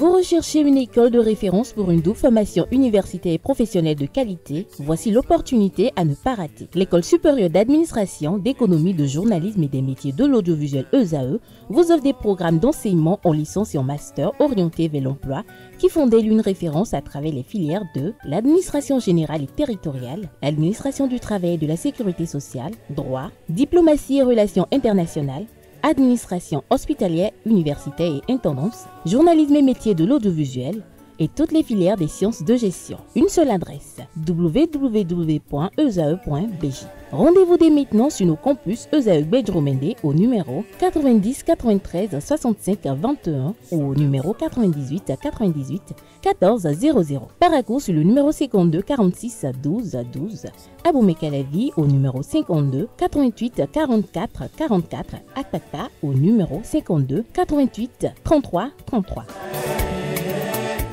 Vous recherchez une école de référence pour une double formation universitaire et professionnelle de qualité? Voici l'opportunité à ne pas rater. L'École supérieure d'administration, d'économie, de journalisme et des métiers de l'audiovisuel ESAE vous offre des programmes d'enseignement en licence et en master orientés vers l'emploi qui font d'elle une référence à travers les filières de l'administration générale et territoriale, l'administration du travail et de la sécurité sociale, droit, diplomatie et relations internationales, administration hospitalière, universitaire et intendance, journalisme et métiers de l'audiovisuel et toutes les filières des sciences de gestion. Une seule adresse, www.esae.bj. Rendez-vous dès maintenant sur nos campus ESAE Bedjromende au numéro 90 93 65 21 ou au numéro 98 98 14 00. Paracourt sur le numéro 52 46 12 12. Aboumé-Calavi au numéro 52 88 44 44. Akpakpa au numéro 52 88 33 33.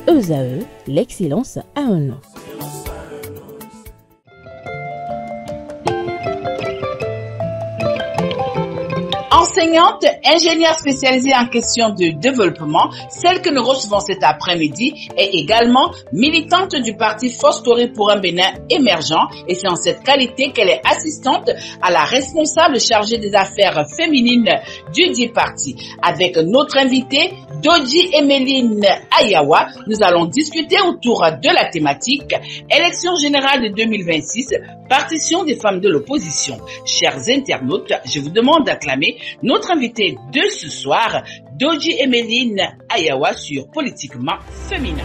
ESAE, l'excellence a un nom. Enseignante, ingénieure spécialisée en questions de développement, celle que nous recevons cet après-midi est également militante du parti Foscori pour un Bénin émergent et c'est en cette qualité qu'elle est assistante à la responsable chargée des affaires féminines du dit parti. Avec notre invitée, Dodji Emeline Ayawa, nous allons discuter autour de la thématique élection générale de 2026, partition des femmes de l'opposition. Chers internautes, je vous demande d'acclamer notre invité de ce soir, Dodji Emeline Ayawa sur Politiquement Féminin.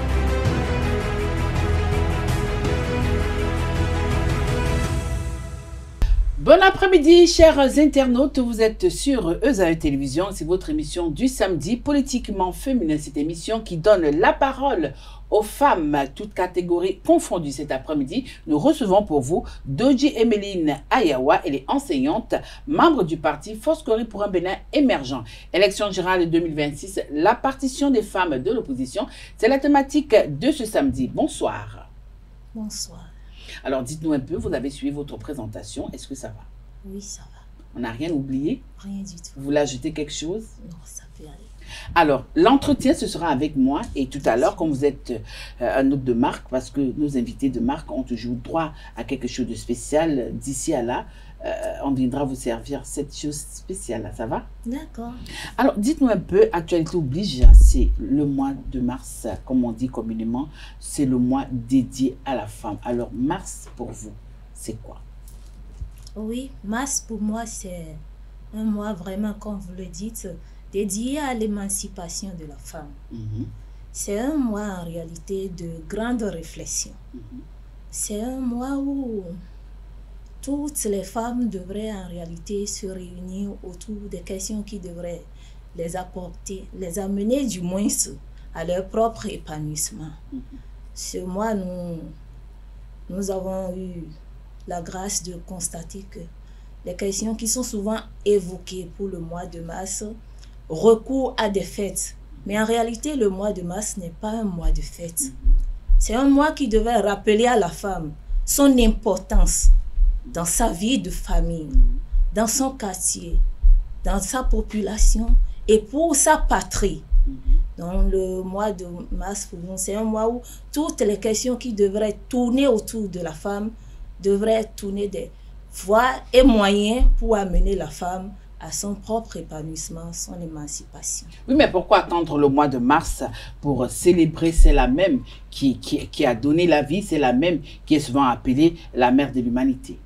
Bon après-midi, chers internautes, vous êtes sur ESAE Télévision, c'est votre émission du samedi Politiquement Féminin, cette émission qui donne la parole aux femmes, toutes catégories confondues. Cet après-midi, nous recevons pour vous Dodji Emeline Ayawa. Elle est enseignante, membre du parti Foscori pour un Bénin émergent. Élection générale 2026, la partition des femmes de l'opposition, c'est la thématique de ce samedi. Bonsoir. Bonsoir. Alors, dites-nous un peu, vous avez suivi votre présentation, est-ce que ça va? Oui, ça va. On n'a rien oublié? Rien du tout. Vous voulez ajouter quelque chose? Non, ça peut aller. Alors, l'entretien, ce sera avec moi. Et tout à l'heure, comme vous êtes un hôte de marque, parce que nos invités de marque ont toujours droit à quelque chose de spécial, d'ici à là, on viendra vous servir cette chose spéciale. Là, ça va? D'accord. Alors, dites-nous un peu, actualité oblige, c'est le mois de mars, comme on dit communément, c'est le mois dédié à la femme. Alors, mars, pour vous, c'est quoi? Oui, mars, pour moi, c'est un mois vraiment, comme vous le dites, dédié à l'émancipation de la femme. C'est un mois en réalité de grande réflexion. C'est un mois où toutes les femmes devraient en réalité se réunir autour des questions qui devraient les apporter, les amener du moins à leur propre épanouissement. Ce mois, nous avons eu la grâce de constater que les questions qui sont souvent évoquées pour le mois de mars recours à des fêtes. Mais en réalité, le mois de mars n'est pas un mois de fête. C'est un mois qui devait rappeler à la femme son importance dans sa vie de famille, dans son quartier, dans sa population et pour sa patrie. Donc le mois de mars, pour nous, c'est un mois où toutes les questions qui devraient tourner autour de la femme devraient tourner des voies et moyens pour amener la femme à son propre épanouissement, son émancipation. Oui, mais pourquoi attendre le mois de mars pour célébrer? C'est la même qui a donné la vie, c'est la même qui est souvent appelée la mère de l'humanité.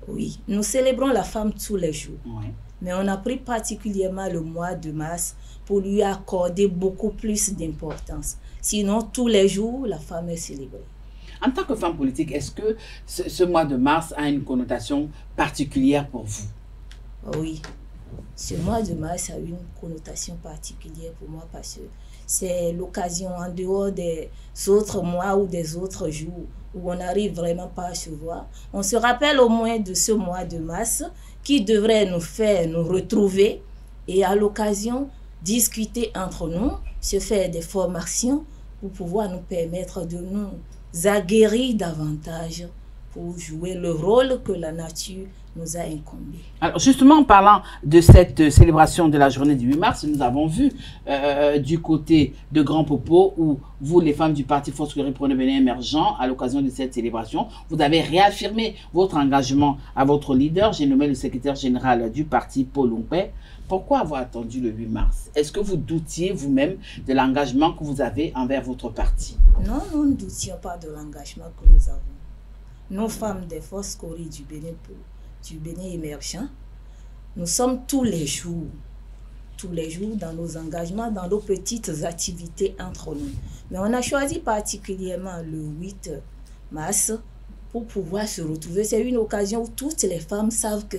Oui, nous célébrons la femme tous les jours. Oui. Mais on a pris particulièrement le mois de mars pour lui accorder beaucoup plus d'importance. Sinon, tous les jours, la femme est célébrée. En tant que femme politique, est-ce que ce mois de mars a une connotation particulière pour vous? Oui, ce mois de mars a une connotation particulière pour moi parce que c'est l'occasion, en dehors des autres mois ou des autres jours où on n'arrive vraiment pas à se voir, on se rappelle au moins de ce mois de mars qui devrait nous faire nous retrouver et à l'occasion discuter entre nous, se faire des formations pour pouvoir nous permettre de nous aguerrir davantage pour jouer le rôle que la nature nous a incombé. Alors justement, en parlant de cette célébration de la journée du 8 mars, nous avons vu du côté de Grand Popo où vous, les femmes du parti Foscori pour le Bénin émergent, à l'occasion de cette célébration, vous avez réaffirmé votre engagement à votre leader. J'ai nommé le secrétaire général du parti, Paul Ompé. Pourquoi avoir attendu le 8 mars? Est-ce que vous doutiez vous-même de l'engagement que vous avez envers votre parti? Non, nous ne doutions pas de l'engagement que nous avons. Nos femmes des Foscori du Bénin émergent, nous sommes tous les jours dans nos engagements, dans nos petites activités entre nous. Mais on a choisi particulièrement le 8 mars pour pouvoir se retrouver. C'est une occasion où toutes les femmes savent que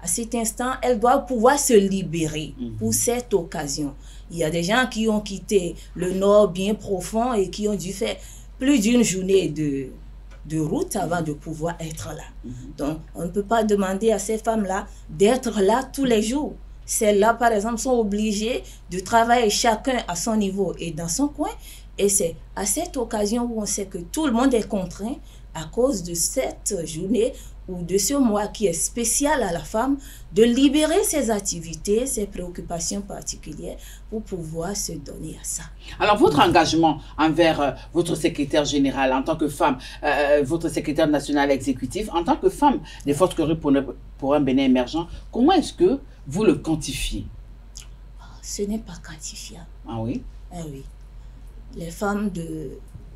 à cet instant, elles doivent pouvoir se libérer pour cette occasion. Il y a des gens qui ont quitté le nord bien profond et qui ont dû faire plus d'une journée de route avant de pouvoir être là. Donc, on ne peut pas demander à ces femmes-là d'être là tous les jours. Celles-là, par exemple, sont obligées de travailler chacun à son niveau et dans son coin. Et c'est à cette occasion où on sait que tout le monde est contraint à cause de cette journée ou de ce mois qui est spécial à la femme, de libérer ses activités, ses préoccupations particulières pour pouvoir se donner à ça. Alors, votre engagement envers votre secrétaire général en tant que femme, votre secrétaire national exécutif, en tant que femme des Foscori pour un Bénin émergent, comment est-ce que vous le quantifiez? Ce n'est pas quantifiable. Ah oui? Ah oui. Les femmes de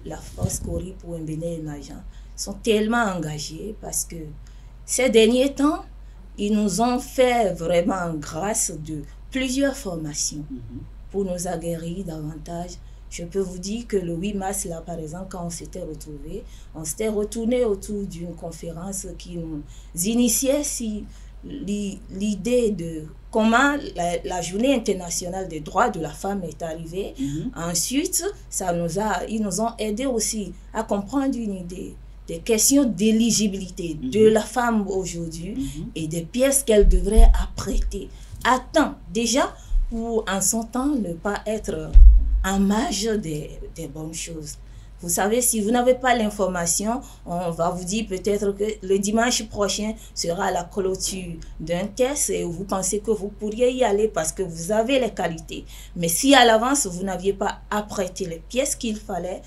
la Foscori pour un Bénin émergent sont tellement engagés parce que ces derniers temps, ils nous ont fait vraiment grâce de plusieurs formations pour nous aguerrir davantage. Je peux vous dire que le 8 mars, là, par exemple, quand on s'était retrouvés, on s'était retourné autour d'une conférence qui nous initiait l'idée de comment la journée internationale des droits de la femme est arrivée. Ensuite, ils nous ont aidé aussi à comprendre une idée des questions d'éligibilité de la femme aujourd'hui et des pièces qu'elle devrait apprêter à temps, déjà pour en son temps ne pas être en marge des bonnes choses. Vous savez, si vous n'avez pas l'information, on va vous dire peut-être que le dimanche prochain sera la clôture d'un test et vous pensez que vous pourriez y aller parce que vous avez les qualités. Mais si à l'avance, vous n'aviez pas apprêté les pièces qu'il fallait,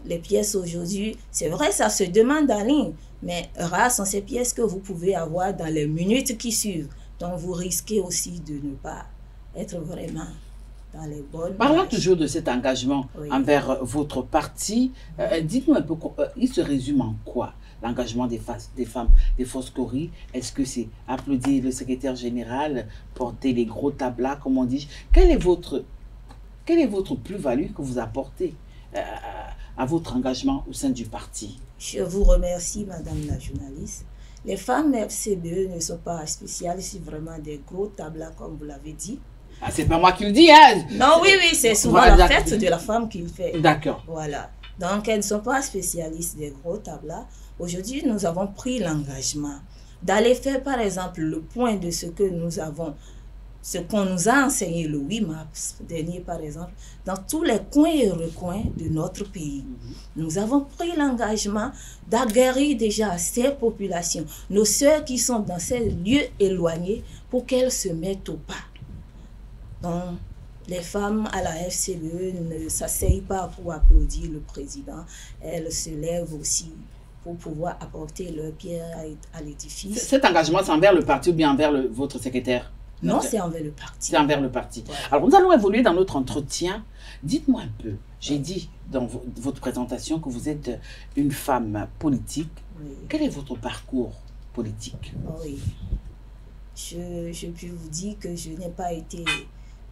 les pièces aujourd'hui, c'est vrai, ça se demande en ligne, mais rares sont ces pièces que vous pouvez avoir dans les minutes qui suivent. Donc, vous risquez aussi de ne pas être vraiment dans les bonnes... Parlons toujours de cet engagement envers votre parti. Dites-nous un peu, il se résume en quoi l'engagement des femmes des Foscori? Est-ce que c'est applaudir le secrétaire général, porter les gros tablas, comme on dit? Quelle est votre plus-value que vous apportez à votre engagement au sein du parti? Je vous remercie, madame la journaliste. Les femmes FCBE ne sont pas spéciales, c'est vraiment des gros tablas, comme vous l'avez dit. Ah, c'est pas moi qui le dis, hein? Non, oui, c'est souvent la fête de la femme qui le fait. D'accord. Voilà. Donc, elles ne sont pas spécialistes des gros tablas. Aujourd'hui, nous avons pris l'engagement d'aller faire, par exemple, le point de ce qu'on nous a enseigné le 8 mars dernier, par exemple, dans tous les coins et recoins de notre pays. Nous avons pris l'engagement d'aguerrir déjà ces populations, nos sœurs qui sont dans ces lieux éloignés, pour qu'elles se mettent au pas. Donc, les femmes à la FCBE ne s'asseyent pas pour applaudir le président, elles se lèvent aussi pour pouvoir apporter leur pierre à l'édifice. Cet engagement, c'est envers le parti ou bien envers votre secrétaire? Non, c'est envers le parti. C'est envers le parti. Ouais. Alors, nous allons évoluer dans notre entretien. Dites-moi un peu, j'ai dit dans votre présentation que vous êtes une femme politique. Oui. Quel est votre parcours politique? Oui. Je peux vous dire que je n'ai pas été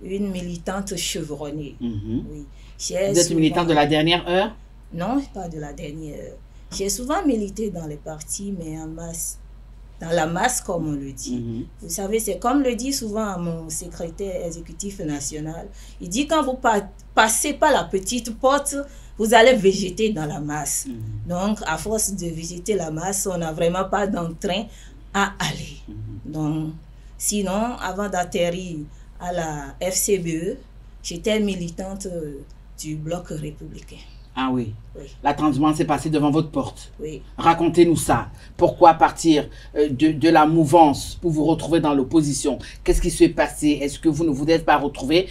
une militante chevronnée. Oui. Vous êtes une militante de la dernière heure? Non, pas de la dernière heure. J'ai souvent milité dans les partis, mais en masse. Dans la masse, comme on le dit. Vous savez, c'est comme le dit souvent mon secrétaire exécutif national. Il dit, quand vous passez par la petite porte, vous allez végéter dans la masse. Donc, à force de végéter la masse, on n'a vraiment pas d'entrain à aller. Donc, sinon, avant d'atterrir à la FCBE, j'étais militante du bloc républicain. Ah oui. Oui. La transhumance s'est passée devant votre porte. Oui. Racontez-nous ça. Pourquoi partir de la mouvance pour vous retrouver dans l'opposition? Qu'est-ce qui s'est passé? Est-ce que vous ne vous êtes pas retrouvés?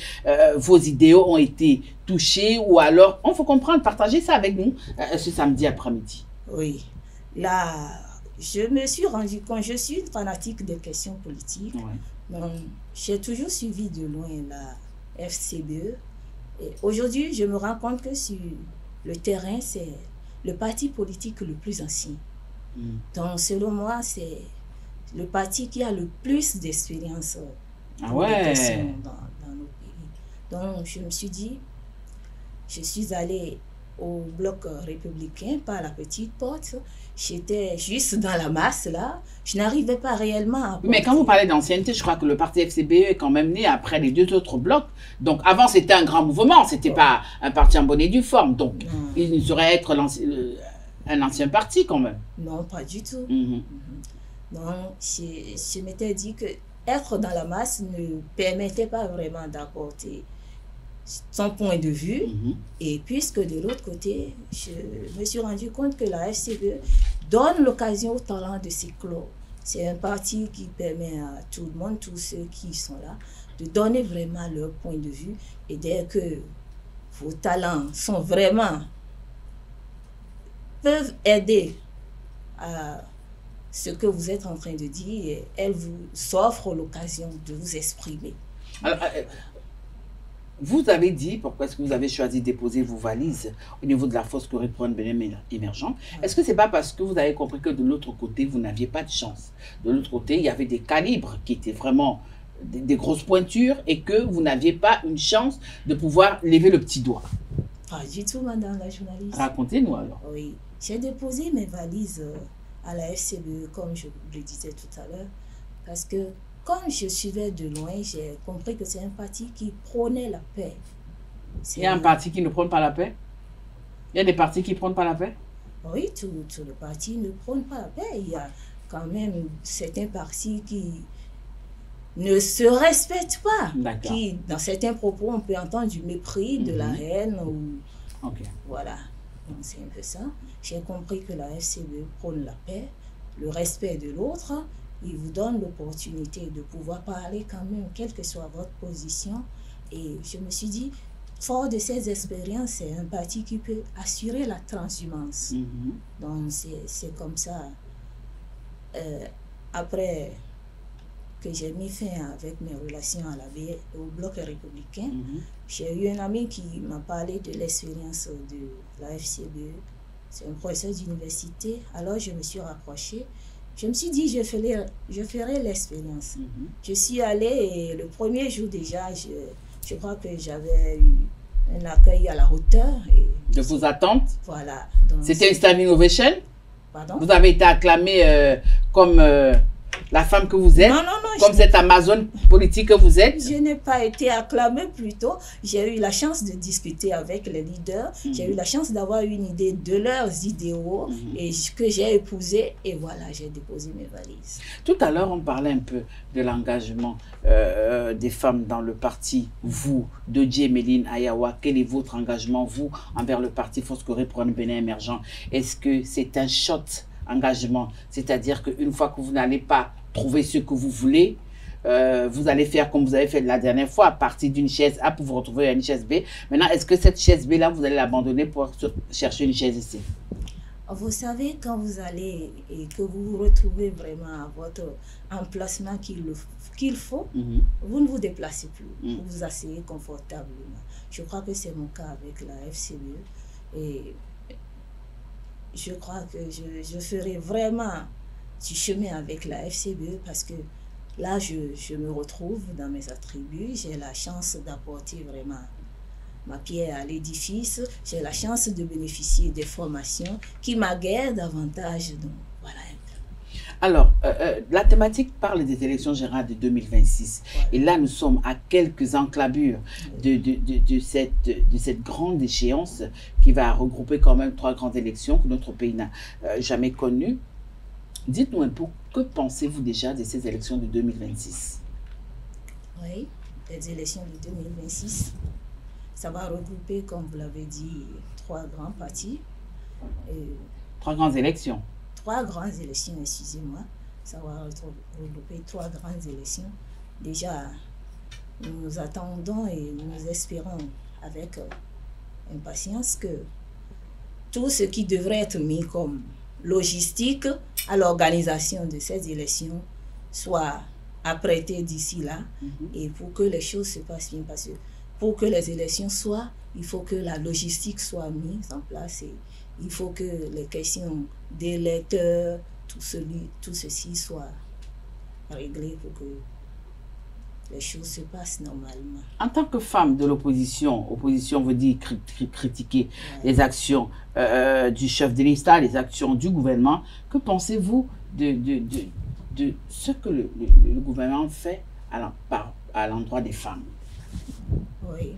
Vos idéaux ont été touchés ou alors... On faut comprendre, partagez ça avec nous ce samedi après-midi. Oui. Là, je me suis rendu compte, je suis une fanatique des questions politiques. Ouais. Donc, j'ai toujours suivi de loin la FCBE. Et aujourd'hui, je me rends compte que sur le terrain, c'est le parti politique le plus ancien. Donc, selon moi, c'est le parti qui a le plus d'expérience dans nos pays. Donc, je me suis dit, je suis allée au bloc républicain par la petite porte. J'étais juste dans la masse, là. Je n'arrivais pas réellement à... Mais quand vous parlez d'ancienneté, je crois que le parti FCBE est quand même né après les 2 autres blocs. Donc, avant, c'était un grand mouvement. C'était pas un parti en bonne et due forme. Donc, il saurait être un ancien parti, quand même. Non, pas du tout. Donc, je m'étais dit que être dans la masse ne permettait pas vraiment d'apporter son point de vue. Et puisque de l'autre côté, je me suis rendu compte que la FCBE donne l'occasion aux talents de s'éclore. C'est un parti qui permet à tout le monde, tous ceux qui sont là, de donner vraiment leur point de vue. Et dès que vos talents sont vraiment... peuvent aider à ce que vous êtes en train de dire, elle vous offre l'occasion de vous exprimer. Alors, vous avez dit pourquoi est-ce que vous avez choisi de déposer vos valises au niveau de la fosse Corée pour un Bénin émergent. Est-ce que ce n'est pas parce que vous avez compris que de l'autre côté, vous n'aviez pas de chance? De l'autre côté, il y avait des calibres qui étaient vraiment des grosses pointures et que vous n'aviez pas une chance de pouvoir lever le petit doigt? Pas du tout, madame la journaliste. Racontez-nous alors. Oui, j'ai déposé mes valises à la FCBE, comme je le disais tout à l'heure, parce que quand je suivais de loin, j'ai compris que c'est un parti qui prônait la paix. Il y a un parti qui ne prône pas la paix? Il y a des partis qui ne prônent pas la paix? Oui, tout le parti ne prône pas la paix. Il y a quand même certains partis qui ne se respectent pas. Qui, dans certains propos, on peut entendre du mépris, de la haine. Ou... Voilà. Donc c'est un peu ça. J'ai compris que la FCBE prône la paix, le respect de l'autre. Il vous donne l'opportunité de pouvoir parler quand même, quelle que soit votre position. Et je me suis dit, fort de ces expériences, c'est un parti qui peut assurer la transhumance. Donc c'est comme ça. Après que j'ai mis fin avec mes relations au bloc républicain, j'ai eu un ami qui m'a parlé de l'expérience de la FCBE. C'est un professeur d'université. Alors je me suis rapprochée. Je me suis dit, je ferai l'expérience. Je suis allée et le premier jour déjà, je crois que j'avais eu un accueil à la hauteur. Et de vos attentes? Voilà. C'était une standing ovation? Pardon? Vous avez été acclamée comme la femme que vous êtes? Non, non, non. Comme cette Amazone politique que vous êtes? Je n'ai pas été acclamée plutôt. J'ai eu la chance de discuter avec les leaders. J'ai eu la chance d'avoir une idée de leurs idéaux et que j'ai épousé. Et voilà, j'ai déposé mes valises. Tout à l'heure, on parlait un peu de l'engagement des femmes dans le parti. Vous, Dodje Méline Ayawa, quel est votre engagement, vous, envers le parti Force Corée pour un Bénin émergent? Est-ce que c'est un short engagement? C'est-à-dire qu'une fois que vous n'allez pas trouver ce que vous voulez, vous allez faire comme vous avez fait la dernière fois, à partir d'une chaise A pour vous retrouver à une chaise B. Maintenant, est-ce que cette chaise B-là, vous allez l'abandonner pour chercher une chaise C? Vous savez, quand vous allez et que vous vous retrouvez vraiment à votre emplacement qu'il faut, vous ne vous déplacez plus, vous vous asseyez confortablement. Je crois que c'est mon cas avec la FCBE et je crois que je ferai vraiment du chemin avec la FCBE parce que là, je me retrouve dans mes attributs. J'ai la chance d'apporter vraiment ma pierre à l'édifice. J'ai la chance de bénéficier des formations qui m'aguerrent davantage. Donc, voilà un peu. Alors, la thématique parle des élections générales de 2026. Ouais. Et là, nous sommes à quelques enclavures de cette grande échéance qui va regrouper quand même 3 grandes élections que notre pays n'a jamais connues. Dites-nous un peu, que pensez-vous déjà de ces élections de 2026? Oui, les élections de 2026. Ça va regrouper, comme vous l'avez dit, 3 grands partis. 3 grandes élections. 3 grandes élections, excusez-moi. Ça va regrouper 3 grandes élections. Déjà, nous attendons et nous espérons avec impatience que tout ce qui devrait être mis comme logistique à l'organisation de ces élections soit apprêté d'ici là, et pour que les choses se passent bien, parce que pour que les élections soient, il faut que la logistique soit mise en place, et il faut que les questions d'électeurs, tout ceci soit réglé pour que les choses se passent normalement. En tant que femme de l'opposition, opposition veut dire critiquer les actions du chef de l'État, les actions du gouvernement, que pensez-vous de ce que le gouvernement fait à l'endroit des femmes? Oui.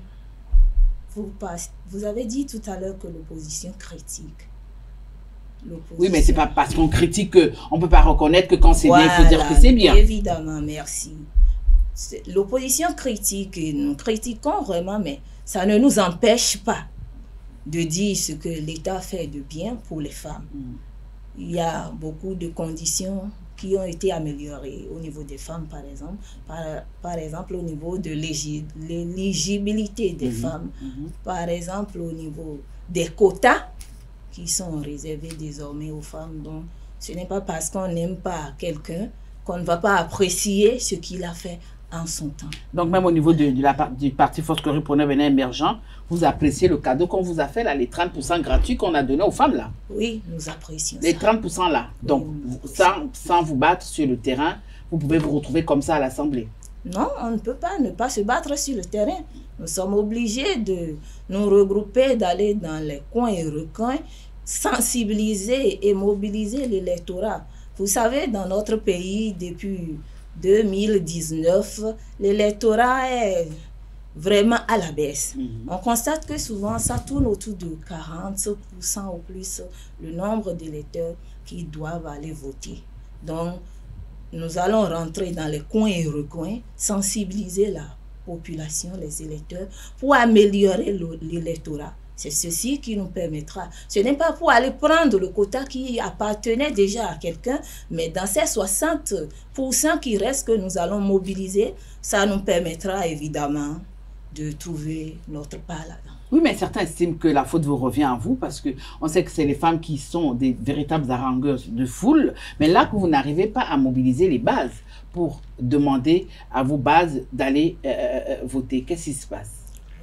Vous avez dit tout à l'heure que l'opposition critique. Oui, mais c'est pas parce qu'on critique qu'on ne peut pas reconnaître que quand c'est bien, il faut dire que c'est bien. Évidemment, merci. L'opposition critique, et nous critiquons vraiment, mais ça ne nous empêche pas de dire ce que l'État fait de bien pour les femmes. Il y a beaucoup de conditions qui ont été améliorées au niveau des femmes, par exemple. Par exemple, au niveau de l'éligibilité des femmes. Par exemple, au niveau des quotas qui sont réservés désormais aux femmes. Donc, ce n'est pas parce qu'on n'aime pas quelqu'un qu'on ne va pas apprécier ce qu'il a fait en son temps. Donc, même au niveau du parti Foscori pour un Bénin émergent, vous appréciez le cadeau qu'on vous a fait, là, les 30% gratuits qu'on a donné aux femmes, là? Oui, nous apprécions les ça. 30% là. Donc, oui, sans vous battre sur le terrain, vous pouvez vous retrouver comme ça à l'Assemblée. Non, on ne peut pas ne pas se battre sur le terrain. Nous sommes obligés de nous regrouper, d'aller dans les coins et recoins, sensibiliser et mobiliser l'électorat. Vous savez, dans notre pays, depuis 2019, l'électorat est vraiment à la baisse. On constate que souvent, ça tourne autour de 40% ou plus le nombre d'électeurs qui doivent aller voter. Donc, nous allons rentrer dans les coins et recoins, sensibiliser la population, les électeurs, pour améliorer l'électorat. C'est ceci qui nous permettra. Ce n'est pas pour aller prendre le quota qui appartenait déjà à quelqu'un, mais dans ces 60% qui restent que nous allons mobiliser, ça nous permettra évidemment de trouver notre part là-dedans. Oui, mais certains estiment que la faute vous revient à vous parce qu'on sait que c'est les femmes qui sont des véritables harangueuses de foule, mais là que vous n'arrivez pas à mobiliser les bases pour demander à vos bases d'aller voter. Qu'est-ce qui se passe?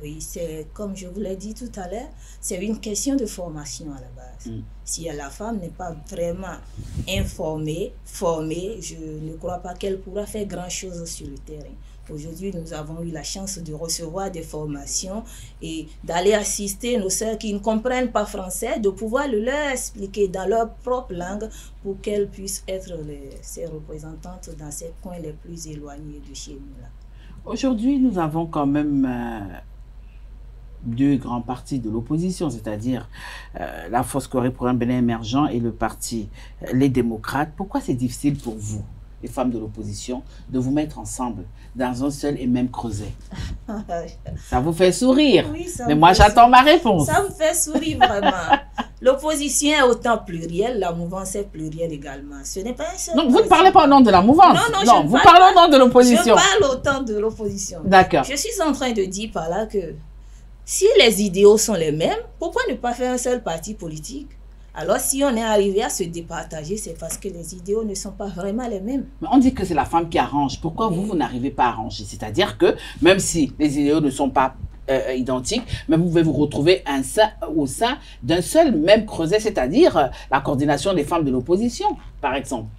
Oui, c'est comme je vous l'ai dit tout à l'heure, c'est une question de formation à la base. Si la femme n'est pas vraiment informée, formée, je ne crois pas qu'elle pourra faire grand-chose sur le terrain. Aujourd'hui, nous avons eu la chance de recevoir des formations et d'aller assister nos sœurs qui ne comprennent pas français, de pouvoir le leur expliquer dans leur propre langue pour qu'elles puissent être ces représentantes dans ces coins les plus éloignés de chez nous. Aujourd'hui, nous avons quand même deux grands partis de l'opposition, c'est-à-dire la Foscori pour un Bénin émergent et le parti Les Démocrates. Pourquoi c'est difficile pour vous, les femmes de l'opposition, de vous mettre ensemble dans un seul et même creuset? Ça vous fait sourire. Oui, mais moi, j'attends ma réponse. Ça me fait sourire vraiment. L'opposition est autant plurielle, la mouvance est plurielle également. Ce n'est pas un seul. Donc, vous ne parlez pas au nom de la mouvance. Non, vous parlez au nom de l'opposition. Je parle au nom de l'opposition. D'accord. Je suis en train de dire par là que si les idéaux sont les mêmes, pourquoi ne pas faire un seul parti politique? Alors, si on est arrivé à se départager, c'est parce que les idéaux ne sont pas vraiment les mêmes. Mais on dit que c'est la femme qui arrange. Pourquoi vous n'arrivez pas à arranger? C'est-à-dire que même si les idéaux ne sont pas identiques, mais vous pouvez vous retrouver au sein d'un seul même creuset, c'est-à-dire la coordination des femmes de l'opposition, par exemple.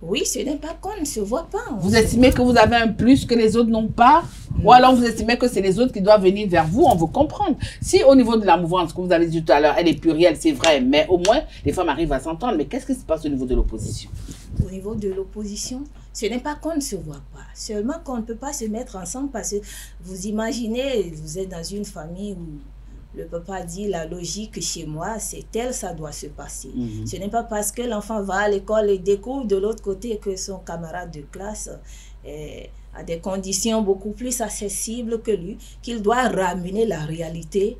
Oui, ce n'est pas qu'on ne se voit pas. Vous estimez que vous avez un plus que les autres n'ont pas? Ou alors vous estimez que c'est les autres qui doivent venir vers vous, on veut comprendre. Si au niveau de la mouvance, comme vous avez dit tout à l'heure, elle est plurielle, c'est vrai, mais au moins les femmes arrivent à s'entendre. Mais qu'est-ce qui se passe au niveau de l'opposition? Au niveau de l'opposition, ce n'est pas qu'on ne se voit pas, seulement qu'on ne peut pas se mettre ensemble parce que vous imaginez, vous êtes dans une famille où le papa dit la logique chez moi, c'est tel, ça doit se passer. Ce n'est pas parce que l'enfant va à l'école et découvre de l'autre côté que son camarade de classe à des conditions beaucoup plus accessibles que lui, qu'il doit ramener la réalité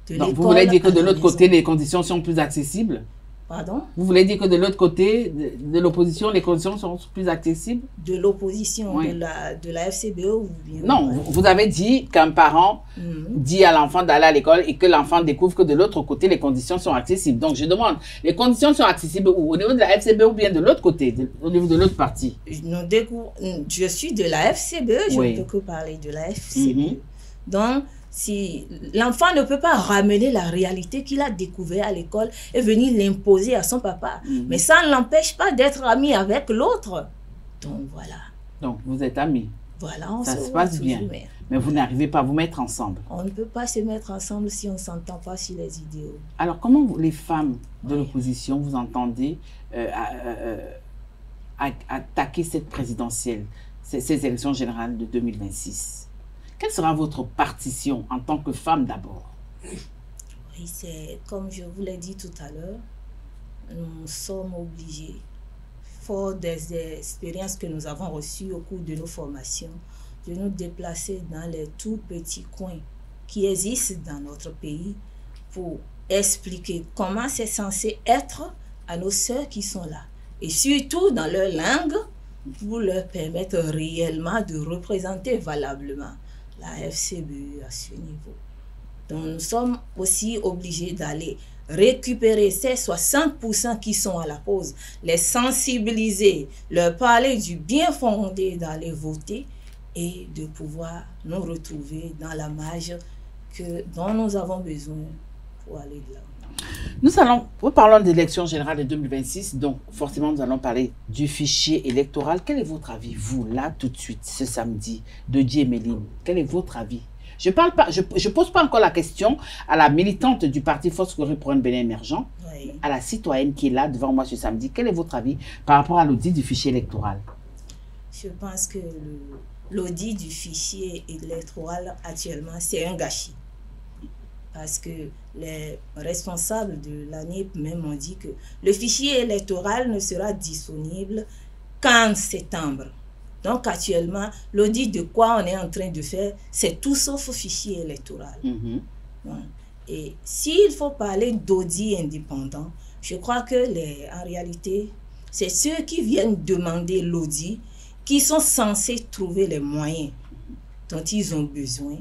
de l'école. Vous voulez dire que de l'autre côté, les conditions sont plus accessibles? Pardon? Vous voulez dire que de l'autre côté, de l'opposition, les conditions sont plus accessibles? De l'opposition, oui. de la FCBE ou bien... Non, vous avez dit qu'un parent dit à l'enfant d'aller à l'école et que l'enfant découvre que de l'autre côté, les conditions sont accessibles. Donc, je demande, les conditions sont accessibles où? Au niveau de la FCBE ou bien de l'autre côté, au niveau de l'autre partie? Je suis de la FCBE, je ne peux que parler de la FCBE. Donc, si l'enfant ne peut pas ramener la réalité qu'il a découvert à l'école et venir l'imposer à son papa, mais ça ne l'empêche pas d'être ami avec l'autre. Donc voilà. Donc vous êtes amis. Voilà, ça se passe bien. Mais vous n'arrivez pas à vous mettre ensemble. On ne peut pas se mettre ensemble si on ne s'entend pas sur les idéaux. Alors comment vous, les femmes de l'opposition, vous entendez attaquer cette présidentielle, ces élections générales de 2026? Quelle sera votre partition en tant que femme d'abord? Oui, c'est comme je vous l'ai dit tout à l'heure, nous sommes obligés, fort des expériences que nous avons reçues au cours de nos formations, de nous déplacer dans les tout petits coins qui existent dans notre pays pour expliquer comment c'est censé être à nos sœurs qui sont là. Et surtout dans leur langue, pour leur permettre réellement de représenter valablement la FCBE à ce niveau. Donc nous sommes aussi obligés d'aller récupérer ces 60% qui sont à la pause, les sensibiliser, leur parler du bien fondé d'aller voter et de pouvoir nous retrouver dans la marge dont nous avons besoin pour aller de l'avant. Nous parlons d'élection générale de 2026, donc forcément nous allons parler du fichier électoral. Quel est votre avis, vous, là, tout de suite, ce samedi, de Méline? Quel est votre avis? Je ne pose pas encore la question à la militante du parti Foscori pour un Bénin émergent, oui, à la citoyenne qui est là devant moi ce samedi. Quel est votre avis par rapport à l'audit du fichier électoral? Je pense que l'audit du fichier électoral actuellement, c'est un gâchis. Parce que les responsables de l'ANIP même ont dit que le fichier électoral ne sera disponible qu'en septembre. Donc actuellement, l'audit de quoi on est en train de faire, c'est tout sauf fichier électoral. Et s'il faut parler d'audit indépendant, je crois que en réalité, c'est ceux qui viennent demander l'audit qui sont censés trouver les moyens dont ils ont besoin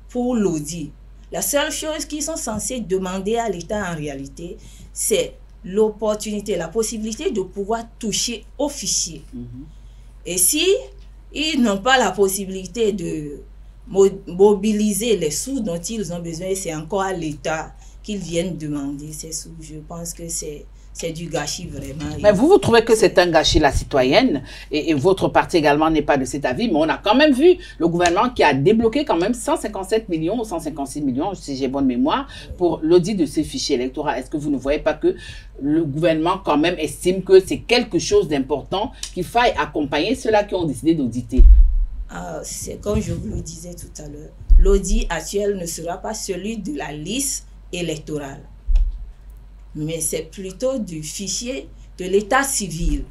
pour l'audit. La seule chose qu'ils sont censés demander à l'État en réalité, c'est l'opportunité, la possibilité de pouvoir toucher au fichier. Et si ils n'ont pas la possibilité de mobiliser les sous dont ils ont besoin, c'est encore à l'État qu'ils viennent demander ces sous. Je pense que c'est du gâchis vraiment. Mais vous trouvez que c'est un gâchis, la citoyenne, et votre parti également n'est pas de cet avis, mais on a quand même vu le gouvernement qui a débloqué quand même 157 millions ou 156 millions, si j'ai bonne mémoire, pour l'audit de ces fichiers électoraux. Est-ce que vous ne voyez pas que le gouvernement quand même estime que c'est quelque chose d'important, qu'il faille accompagner ceux-là qui ont décidé d'auditer? C'est comme je vous le disais tout à l'heure, l'audit actuel ne sera pas celui de la liste électorale, mais c'est plutôt du fichier de l'état civil.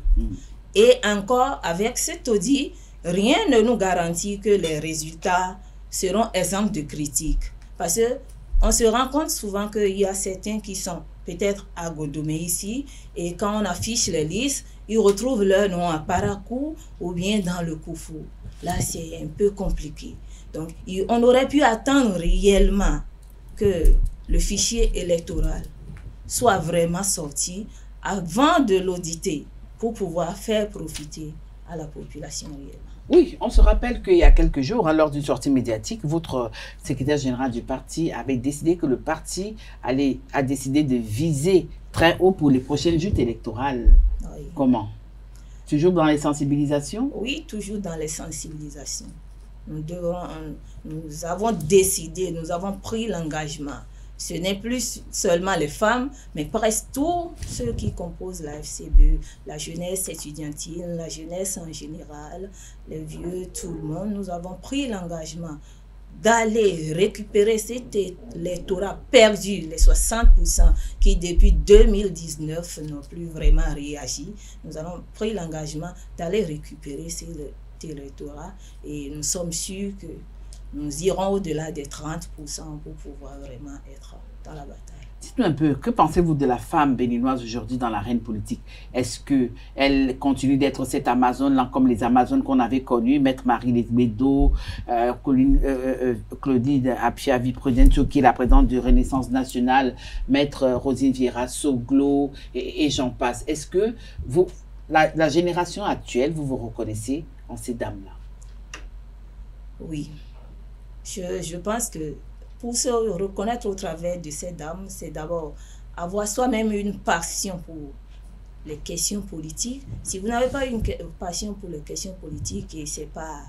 Et encore, avec cet audit, rien ne nous garantit que les résultats seront exempts de critiques. Parce qu'on se rend compte souvent qu'il y a certains qui sont peut-être à Godomé ici, et quand on affiche les listes, ils retrouvent leur nom à Parakou ou bien dans le Koufou. Là, c'est un peu compliqué. Donc, on aurait pu attendre réellement que le fichier électoral soit vraiment sorti avant de l'auditer pour pouvoir faire profiter à la population réellement. Oui, on se rappelle qu'il y a quelques jours, lors d'une sortie médiatique, votre secrétaire général du parti avait décidé que le parti a décidé de viser très haut pour les prochaines joutes électorales. Oui. Comment? Toujours dans les sensibilisations? Oui, toujours dans les sensibilisations. Nous avons décidé, nous avons pris l'engagement. Ce n'est plus seulement les femmes, mais presque tous ceux qui composent la FCBE, la jeunesse étudiantine, la jeunesse en général, les vieux, tout le monde. Nous avons pris l'engagement d'aller récupérer cet électorat perdu, les 60% qui depuis 2019 n'ont plus vraiment réagi. Nous avons pris l'engagement d'aller récupérer électorat et nous sommes sûrs que nous irons au-delà des 30% pour pouvoir vraiment être dans la bataille. Dites-nous un peu, que pensez-vous de la femme béninoise aujourd'hui dans l'arène politique? Est-ce qu'elle continue d'être cette Amazone, comme les Amazones qu'on avait connues, Maître Marie Lesmedo, Claudine Apia-Viprudence, qui est la présidente de Renaissance Nationale, Maître Rosine Vieira Soglo, et j'en passe. Est-ce que vous, la génération actuelle, vous vous reconnaissez en ces dames-là? Oui. Je pense que pour se reconnaître au travers de ces dames, c'est d'abord avoir soi-même une passion pour les questions politiques. Si vous n'avez pas une passion pour les questions politiques et c'est pas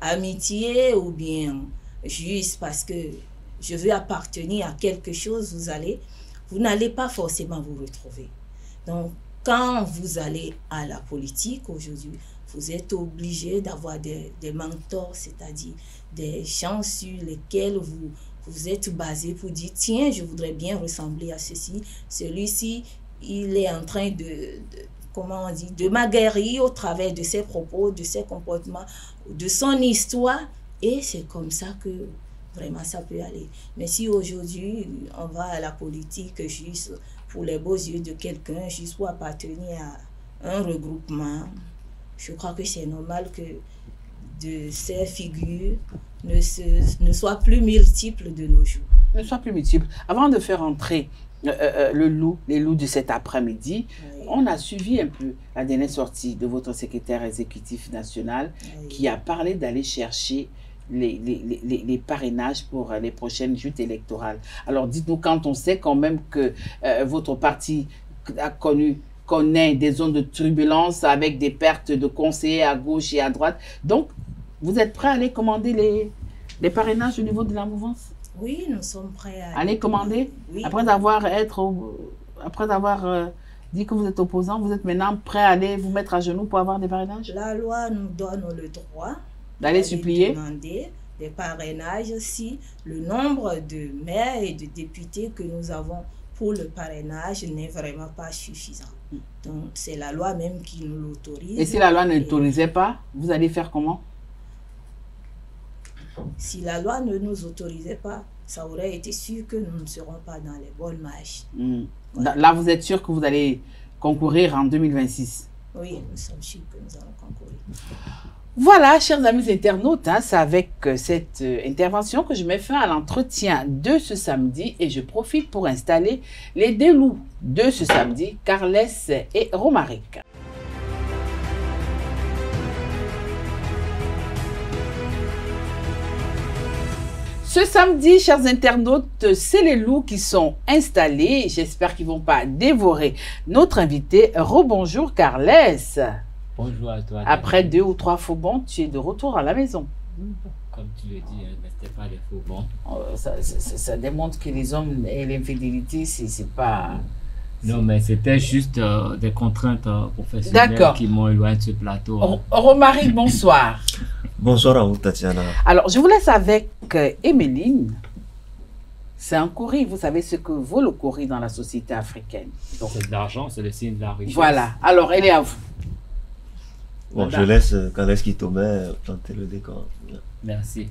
amitié ou bien juste parce que je veux appartenir à quelque chose, vous n'allez pas forcément vous retrouver. Donc, quand vous allez à la politique aujourd'hui, vous êtes obligé d'avoir des mentors, c'est-à-dire des gens sur lesquels vous êtes basé pour dire, tiens, je voudrais bien ressembler à ceci. Celui-ci, il est en train comment on dit, de m'aguerrir au travers de ses propos, de ses comportements, de son histoire. Et c'est comme ça que vraiment ça peut aller. Mais si aujourd'hui, on va à la politique juste pour les beaux yeux de quelqu'un, juste pour appartenir à un regroupement, je crois que c'est normal que de ces figures ne soient plus multiples de nos jours. Ne soient plus multiples. Avant de faire entrer les loups de cet après-midi, oui. On a suivi un peu la dernière sortie de votre secrétaire exécutif national, oui, qui a parlé d'aller chercher les parrainages pour les prochaines joutes électorales. Alors dites-nous, quand on sait quand même que votre parti connaît des zones de turbulence avec des pertes de conseillers à gauche et à droite, donc vous êtes prêt à aller commander les parrainages au niveau de la mouvance? Oui, nous sommes prêts à aller commander. Oui. Après avoir dit que vous êtes opposant, vous êtes maintenant prêt à aller vous mettre à genoux pour avoir des parrainages? La loi nous donne le droit d'aller supplier, demander des parrainages si le nombre de maires et de députés que nous avons pour le parrainage n'est vraiment pas suffisant. Donc c'est la loi même qui nous l'autorise. Et si la loi ne l'autorisait pas, vous allez faire comment? Si la loi ne nous autorisait pas, ça aurait été sûr que nous ne serons pas dans les bonnes marches. Voilà. Là, vous êtes sûr que vous allez concourir en 2026? Oui, nous sommes sûrs que nous allons concourir. Voilà, chers amis internautes, c'est avec cette intervention que je mets fin à l'entretien de ce samedi et je profite pour installer les deux loups de ce samedi, Carles et Romaric. Ce samedi, chers internautes, c'est les loups qui sont installés. J'espère qu'ils ne vont pas dévorer notre invité. Rebonjour, Carles. Bonjour à toi. Après 2 ou 3 faux bons, tu es de retour à la maison. Comme tu le dis, mais ce n'était pas des faux bons. Ça démontre que les hommes et l'infidélité, c'est pas... Non, mais c'était juste des contraintes professionnelles qui m'ont éloigné de ce plateau. Romaric, bonsoir. Bonsoir à vous, Tatiana. Alors, je vous laisse avec Emeline. C'est un courrier. Vous savez ce que vaut le courrier dans la société africaine. C'est de l'argent, c'est le signe de la richesse. Voilà. Alors, elle est à vous. Bon, je laisse Carles Kitome tenter le décor. Merci.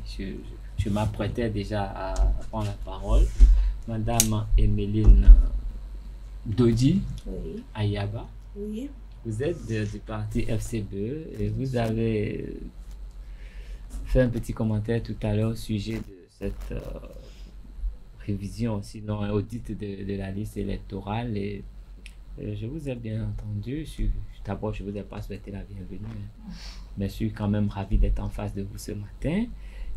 Je m'apprêtais déjà à prendre la parole. Madame Emeline Dodi, oui. Ayaba. Oui. Vous êtes du parti FCBE et vous avez fait un petit commentaire tout à l'heure au sujet de cette révision, sinon un audit de la liste électorale. Et je vous ai bien entendu. D'abord, je ne vous ai pas souhaité la bienvenue, mais je suis quand même ravi d'être en face de vous ce matin.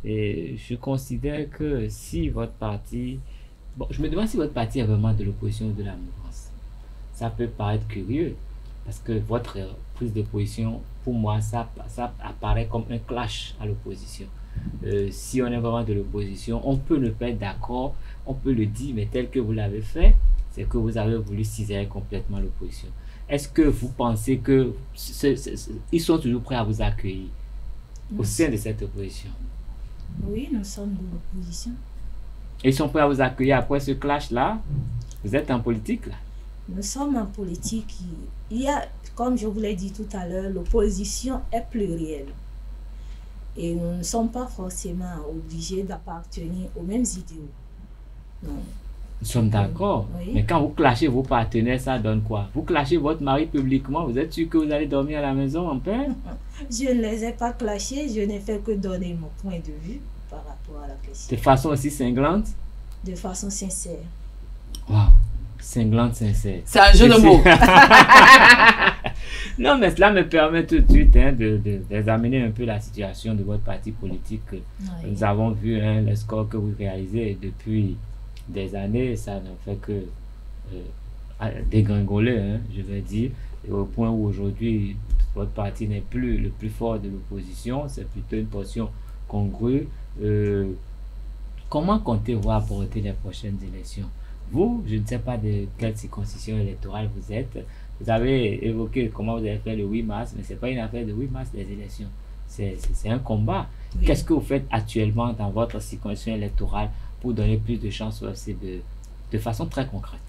Et je considère que si votre parti... Bon, je me demande si votre parti est vraiment de l'opposition ou de la mouvance. Ça peut paraître curieux, parce que votre prise de position, pour moi, ça apparaît comme un clash à l'opposition. Si on est vraiment de l'opposition, on peut ne pas être d'accord, on peut le dire, mais tel que vous l'avez fait, c'est que vous avez voulu ciseler complètement l'opposition. Est-ce que vous pensez que ils sont toujours prêts à vous accueillir au sein de cette opposition? Oui, nous sommes de l'opposition. Ils sont prêts à vous accueillir après ce clash-là? Vous êtes en politique, là? Nous sommes en politique. Il y a, comme je vous l'ai dit tout à l'heure, l'opposition est plurielle. Et nous ne sommes pas forcément obligés d'appartenir aux mêmes idéaux. Non. Nous sommes d'accord. Oui. Mais quand vous clashez vos partenaires, ça donne quoi? Vous clashez votre mari publiquement, vous êtes sûr que vous allez dormir à la maison en paix? Je ne les ai pas clashés, je n'ai fait que donner mon point de vue par rapport à la question. De façon aussi cinglante? De façon sincère. Waouh! Cinglante, sincère. C'est un jeu de mots. Non, mais cela me permet tout de suite d'examiner un peu la situation de votre parti politique. Oui. Nous avons vu le score que vous réalisez depuis des années, ça ne fait que dégringoler, je vais dire, et au point où aujourd'hui votre parti n'est plus le plus fort de l'opposition, c'est plutôt une portion congrue. Comment comptez-vous aborder les prochaines élections? Vous, je ne sais pas de quelle circonscription électorale vous êtes. Vous avez évoqué comment vous avez fait le 8 mars, mais ce n'est pas une affaire de 8 mars, les élections. C'est un combat. Oui. Qu'est-ce que vous faites actuellement dans votre circonscription électorale pour donner plus de chances au FCBE de façon très concrète?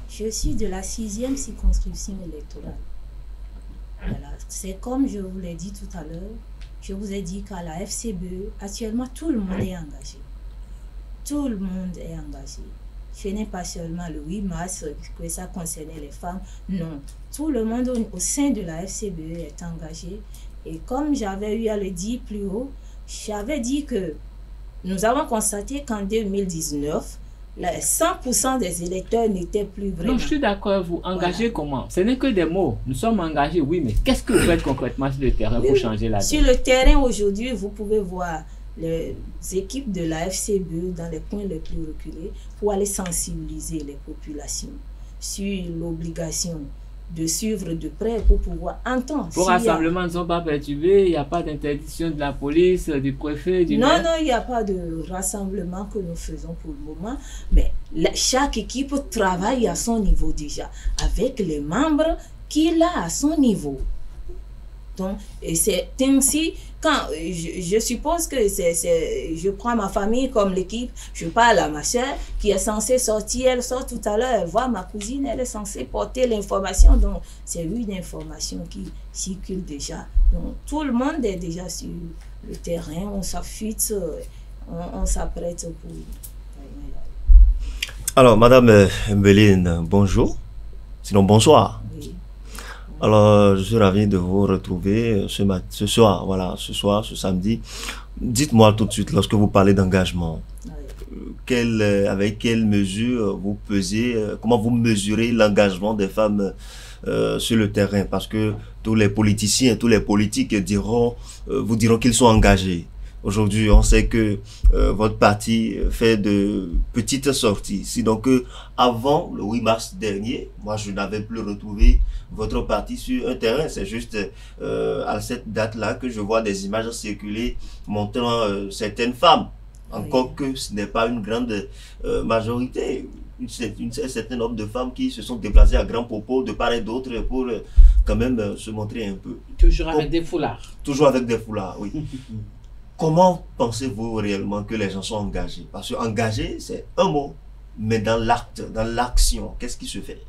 Je suis de la 6e circonscription électorale. Voilà. C'est comme je vous l'ai dit tout à l'heure, je vous ai dit qu'à la FCBE, actuellement, tout le monde est engagé. Tout le monde est engagé. Ce n'est pas seulement le 8 mars que ça concernait les femmes. Non, tout le monde au sein de la FCBE est engagé. Et comme j'avais eu à le dire plus haut, j'avais dit que nous avons constaté qu'en 2019, 100% des électeurs n'étaient plus vraiment. Non, je suis d'accord avec vous. Engagé comment? Ce n'est que des mots. Nous sommes engagés, oui, mais qu'est-ce que vous faites concrètement sur le terrain pour changer la donne? Sur le terrain aujourd'hui, vous pouvez voir les équipes de la FCBE dans les coins les plus reculés pour aller sensibiliser les populations sur l'obligation de suivre de près pour pouvoir entendre. Vos rassemblements ne sont pas perturbés, il n'y a pas d'interdiction de la police, du préfet, du maire? Non, il n'y a pas de rassemblement que nous faisons pour le moment, mais chaque équipe travaille à son niveau déjà, avec les membres qu'il a à son niveau. Donc, et c'est ainsi, quand je suppose que je prends ma famille comme l'équipe, je parle à ma soeur qui est censée sortir, elle sort tout à l'heure, elle voit ma cousine, elle est censée porter l'information. Donc, c'est une information qui circule déjà. Donc, tout le monde est déjà sur le terrain, on s'affûte, on s'apprête pour... Alors, Madame Mbéline, bonjour. Sinon, bonsoir. Oui. Alors, je suis ravi de vous retrouver ce soir, voilà, ce samedi. Dites-moi tout de suite, lorsque vous parlez d'engagement, avec quelle mesure vous pesez, comment vous mesurez l'engagement des femmes sur le terrain? Parce que tous les politiciens, tous les politiques vous diront qu'ils sont engagés. Aujourd'hui, on sait que votre parti fait de petites sorties. Si donc avant le 8 mars dernier, moi je n'avais plus retrouvé votre parti sur un terrain. C'est juste à cette date-là que je vois des images circuler montrant certaines femmes. Encore que ce n'est pas une grande majorité. Un certain nombre de femmes qui se sont déplacées à grands propos de part et d'autre pour quand même se montrer un peu. Toujours avec des foulards. Toujours avec des foulards, oui. Comment pensez-vous réellement que les gens sont engagés? Parce que engagé, c'est un mot, mais dans l'acte, dans l'action, qu'est-ce qui se fait?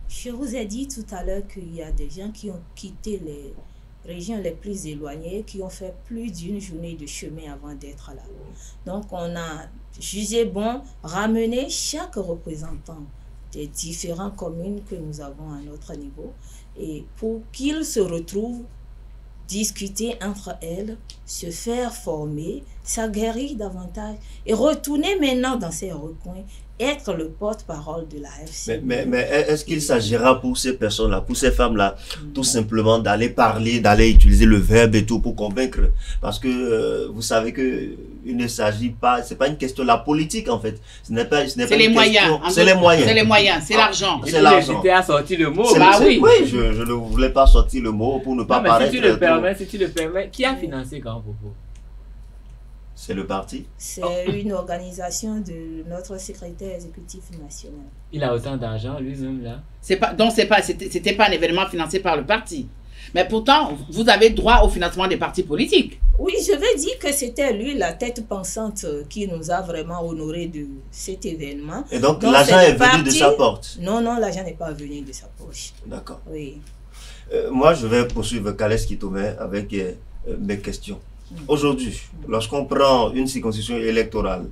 Je vous ai dit tout à l'heure qu'il y a des gens qui ont quitté les régions les plus éloignées, qui ont fait plus d'une journée de chemin avant d'être là. Donc on a jugé bon ramener chaque représentant des différentes communes que nous avons à notre niveau et pour qu'ils se retrouvent, discuter entre elles, se faire former, s'aguerrir davantage et retourner maintenant dans ces recoins, être le porte-parole de la FC. Mais est-ce qu'il s'agira pour ces personnes-là, pour ces femmes-là, tout simplement d'aller parler, d'aller utiliser le verbe et tout pour convaincre? Parce que vous savez que il ne s'agit pas, c'est pas une question de la politique en fait. Ce n'est pas les moyens. C'est les moyens. C'est les moyens, c'est l'argent. C'est l'argent. Tu as sorti le mot. Bah oui. Oui, je ne voulais pas sortir le mot pour ne pas paraître. Si tu le permets, qui a financé Grand Popo? C'est le parti. C'est une organisation de notre secrétaire exécutif national. Il a autant d'argent lui-même là. C'était pas un événement financé par le parti. Mais pourtant, vous avez droit au financement des partis politiques. Oui, je vais dire que c'était lui, la tête pensante, qui nous a vraiment honorés de cet événement. Et donc l'argent est venu de sa porte? Non, l'argent n'est pas venu de sa poche. D'accord. Oui. Moi, je vais poursuivre Kales Kitome avec mes questions. Aujourd'hui, lorsqu'on prend une circonscription électorale,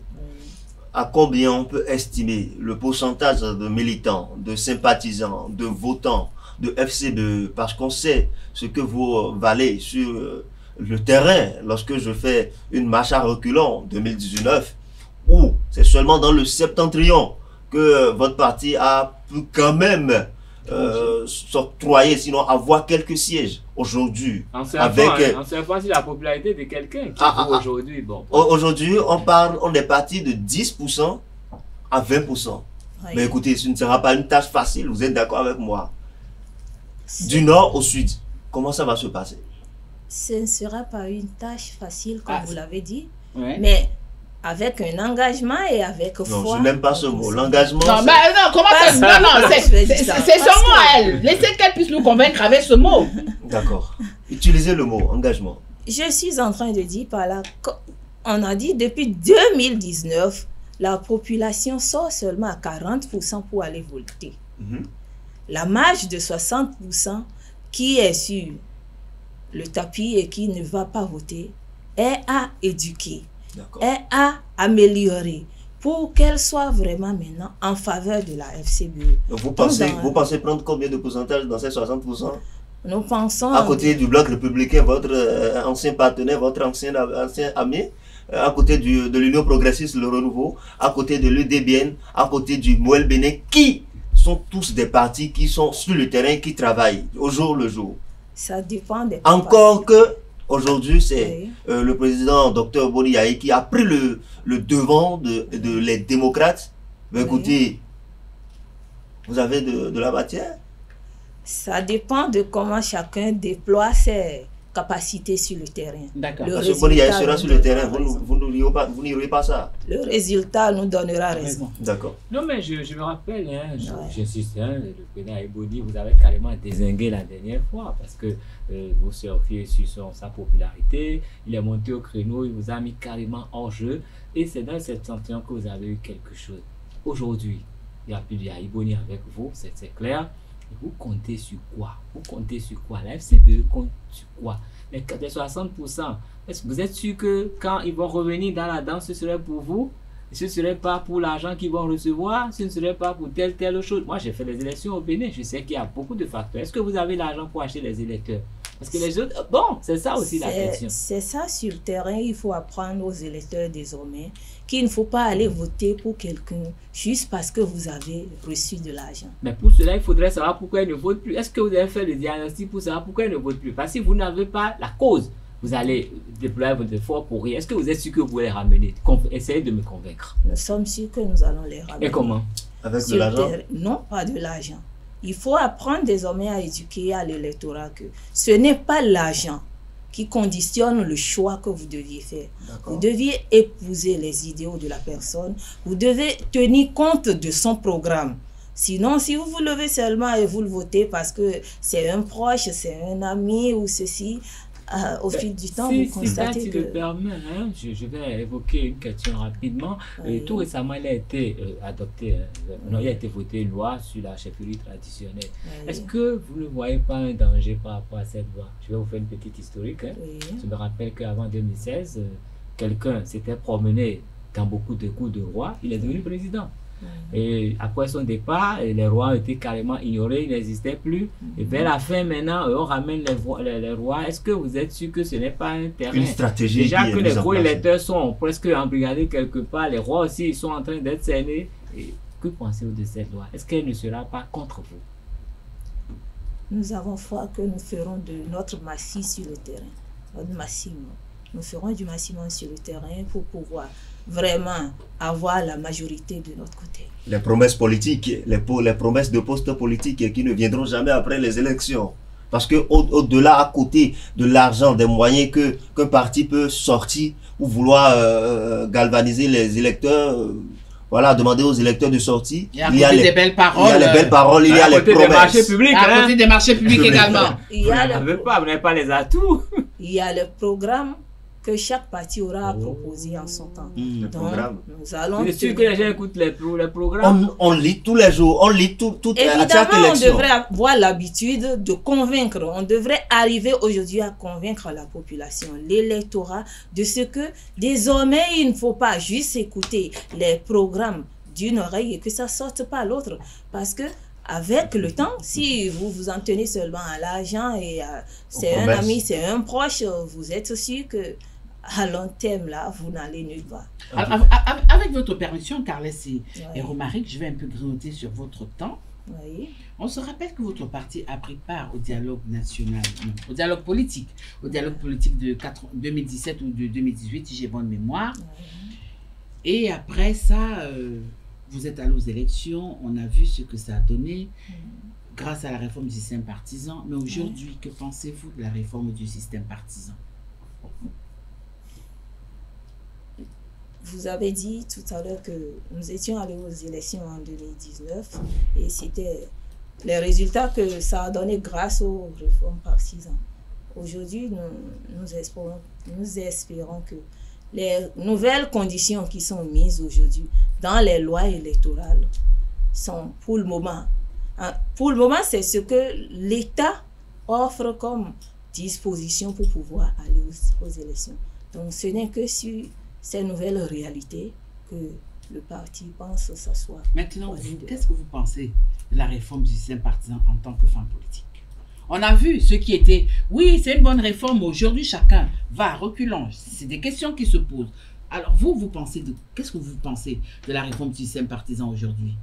à combien on peut estimer le pourcentage de militants, de sympathisants, de votants, de FCBE, parce qu'on sait ce que vous valez sur le terrain lorsque je fais une marche à reculons 2019, où c'est seulement dans le septentrion que votre parti a pu quand même s'octroyer, sinon avoir quelques sièges. Aujourd'hui, on ne sait pas si la popularité de quelqu'un qui aujourd'hui. Bon. Aujourd'hui, on est parti de 10% à 20%. Oui. Mais écoutez, ce ne sera pas une tâche facile, vous êtes d'accord avec moi? Du nord au sud, comment ça va se passer? Ce ne sera pas une tâche facile, comme vous l'avez dit, mais avec un engagement et avec foi. Non, je n'aime pas ce mot. L'engagement. Non, comment ça? Non, c'est son mot à elle. Laissez qu'elle puisse nous convaincre avec ce mot. D'accord. Utilisez le mot engagement. Je suis en train de dire par là, on a dit depuis 2019, la population sort seulement à 40% pour aller voter. La marge de 60% qui est sur le tapis et qui ne va pas voter est à éduquer, est à améliorer pour qu'elle soit vraiment maintenant en faveur de la FCBE. Vous pensez prendre combien de pourcentage dans ces 60%? Nous pensons... À côté du Bloc républicain, votre ancien partenaire, votre ancien ami, à côté de l'Union progressiste, le Renouveau, à côté de l'UDBN, à côté du Moël Bénin, qui sont tous des partis qui sont sur le terrain, qui travaillent au jour le jour. Ça dépend des encore partis. Que aujourd'hui, c'est le président Dr Bodiaï qui a pris le devant de les démocrates. Mais écoutez, vous avez de la matière. Ça dépend de comment chacun déploie ses capacités sur le terrain. D'accord. Parce que Bodiaï sera sur le terrain, vous n'irez pas ça. Le résultat nous donnera raison. D'accord. Non, mais je me rappelle, j'insiste, le président Ebodi, vous avez carrément dézingué la dernière fois parce que vous surfiez sur sa popularité, il est monté au créneau, il vous a mis carrément hors jeu et c'est dans cette sentiment que vous avez eu quelque chose. Aujourd'hui, il n'y a plus d'Ebodi avec vous, c'est clair. Vous comptez sur quoi? Vous comptez sur quoi? La FCBE compte sur quoi? Les 60%, est-ce que vous êtes sûr que quand ils vont revenir dans la danse, ce serait pour vous? Ce ne serait pas pour l'argent qu'ils vont recevoir? Ce ne serait pas pour telle chose? Moi, j'ai fait les élections au Bénin. Je sais qu'il y a beaucoup de facteurs. Est-ce que vous avez l'argent pour acheter les électeurs? Parce que les autres... Bon, c'est ça aussi la question. C'est ça sur le terrain. Il faut apprendre aux électeurs désormais qu'il ne faut pas aller voter pour quelqu'un juste parce que vous avez reçu de l'argent. Mais pour cela, il faudrait savoir pourquoi ils ne votent plus. Est-ce que vous avez fait le diagnostic pour savoir pourquoi ils ne votent plus? Parce que si vous n'avez pas la cause, vous allez déployer votre effort pour rien. Est-ce que vous êtes sûr que vous pouvez les ramener? Essayez de me convaincre. Nous sommes sûrs que nous allons les ramener. Et comment? Avec de l'argent? Non, pas de l'argent. Il faut apprendre désormais à éduquer à l'électorat que ce n'est pas l'argent qui conditionne le choix que vous deviez faire. Vous deviez épouser les idéaux de la personne. Vous devez tenir compte de son programme. Sinon, si vous vous levez seulement et vous le votez parce que c'est un proche, c'est un ami ou ceci, au fil du temps, vous constatez si que... le permet, je vais évoquer une question rapidement. Tout récemment, il a été adopté, il a été voté une loi sur la chefferie traditionnelle. Est-ce que vous ne voyez pas un danger par rapport à cette loi? Je vais vous faire une petite historique. Je me rappelle qu'avant 2016, quelqu'un s'était promené dans beaucoup de coups de roi, il est devenu président. Et après son départ, les rois ont été carrément ignorés, ils n'existaient plus. Et vers la fin, maintenant, on ramène les rois. Est-ce que vous êtes sûr que ce n'est pas un terrain? Une stratégie. Déjà que les gros électeurs sont presque embrigadés quelque part, les rois aussi, ils sont en train d'être cernés. Et que pensez-vous de cette loi? Est-ce qu'elle ne sera pas contre vous? Nous avons foi que nous ferons de notre maximum sur le terrain. Notre maximum. Nous ferons du maximum sur le terrain pour pouvoir vraiment avoir la majorité de notre côté. Les promesses politiques, les promesses de postes politiques qui ne viendront jamais après les élections. Parce que au-delà, à côté de l'argent, des moyens qu'un parti peut sortir ou vouloir galvaniser les électeurs, voilà, demander aux électeurs de sortir. Il y a les belles paroles. Il y a les belles paroles, il y a les promesses. Des marchés publics, à côté des marchés publics également. Vous n'avez pas les atouts. Il y a le programme que chaque parti aura à proposer en son temps. Le programme. Nous allons... Je suis sûr que les gens écoutent les programmes. On lit tous les jours, on lit tout à chaque Évidemment, on élection. devrait avoir l'habitude de convaincre. On devrait arriver aujourd'hui à convaincre la population, l'électorat, de ce que désormais, il ne faut pas juste écouter les programmes d'une oreille et que ça ne sorte pas à l'autre. Parce que avec le temps, si vous vous en tenez seulement à l'argent et c'est un ami, c'est un proche, vous êtes sûr que à long terme, là, vous n'allez nulle part. Avec votre permission, Carles et Romaric, je vais un peu grignoter sur votre temps. Oui. On se rappelle que votre parti a pris part au dialogue national, au dialogue politique de 2017 ou de 2018, si j'ai bonne mémoire. Et après ça, vous êtes allés aux élections, on a vu ce que ça a donné grâce à la réforme du système partisan. Mais aujourd'hui, que pensez-vous de la réforme du système partisan? Vous avez dit tout à l'heure que nous étions allés aux élections en 2019 et c'était les résultats que ça a donné grâce aux réformes partisanes. Aujourd'hui, nous espérons que les nouvelles conditions qui sont mises aujourd'hui dans les lois électorales sont pour le moment. Pour le moment, c'est ce que l'État offre comme disposition pour pouvoir aller aux élections. Donc, ce n'est que sur ces nouvelles réalités que le parti pense s'asseoir. Maintenant, qu'est-ce que vous pensez de la réforme du système partisan en tant que femme politique? On a vu ce qui était, oui, c'est une bonne réforme, aujourd'hui chacun va reculant. C'est des questions qui se posent. Alors qu'est-ce que vous pensez de la réforme du système partisan aujourd'hui?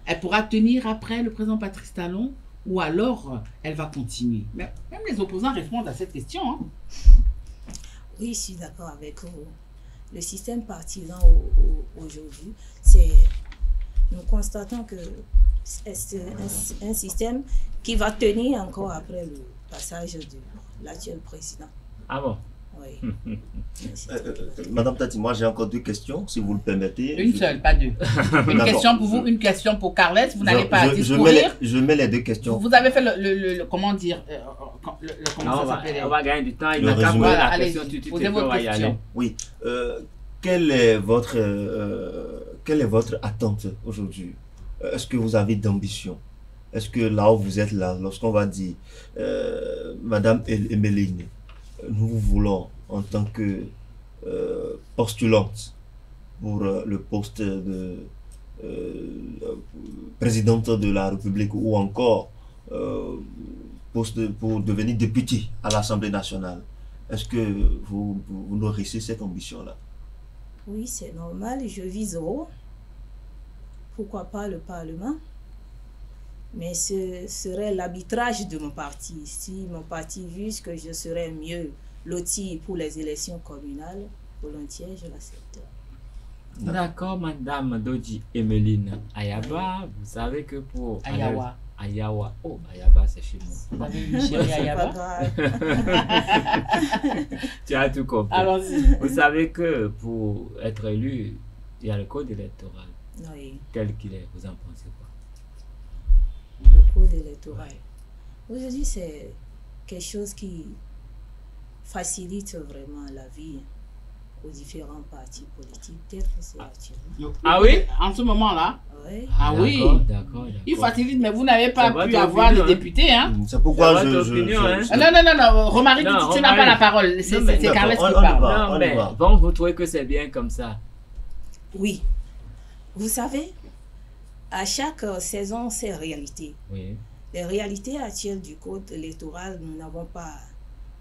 Elle pourra tenir après le président Patrice Talon ou alors elle va continuer? Mais même les opposants répondent à cette question. Hein? Oui, je suis d'accord avec vous. Le système partisan aujourd'hui, nous constatons que c'est un système qui va tenir encore après le passage de l'actuel président. Ah bon? Oui. Madame Tati, moi j'ai encore deux questions, si vous le permettez. Une seule, pas deux. Une question pour vous, une question pour Carles. Vous n'allez pas discourir. Je mets les deux questions. Vous avez fait le comment dire, comment ça s'appelle? On va gagner du temps. Il Le n'a qu'à résumé. voir la Allez, question tout de suite. posez votre question. Oui. Quelle est votre attente aujourd'hui? Est-ce que vous avez d'ambition? Est-ce que là où vous êtes là, lorsqu'on va dire Madame Emeline, nous vous voulons en tant que postulante pour le poste de présidente de la République ou encore poste pour devenir député à l'Assemblée nationale. Est-ce que vous nourrissez cette ambition-là? Oui, c'est normal. Je vise haut. Pourquoi pas le Parlement? Mais ce serait l'arbitrage de mon parti. Si mon parti juge que je serais mieux loti pour les élections communales, volontiers, je l'accepte. D'accord, Madame Dodji Emeline Ayaba, vous savez que pour... Ayawa. Ayawa. Oh, Ayaba, c'est chez moi. Vous avez une chérie Ayaba? Tu as tout compris. Allons-y. Vous savez que pour être élu, il y a le code électoral. Oui. Tel qu'il est. Vous en pensez quoi? Le code électoral. Aujourd'hui, c'est quelque chose qui facilite vraiment la vie aux différents partis politiques, tel que c'est actuellement. Ah oui? En ce moment-là? Oui. Ah oui? D'accord. Il facilite, mais vous n'avez pas pu avoir opinion, de député, hein? C'est pourquoi C'est votre opinion, hein? Non, Romaric, tu n'as pas la parole. C'est Carles qui parle. Non, mais bon, vous trouvez que c'est bien comme ça? Oui. Vous savez, à chaque saison, c'est réalité. Oui. Les réalités actuelles du code électoral, nous n'avons pas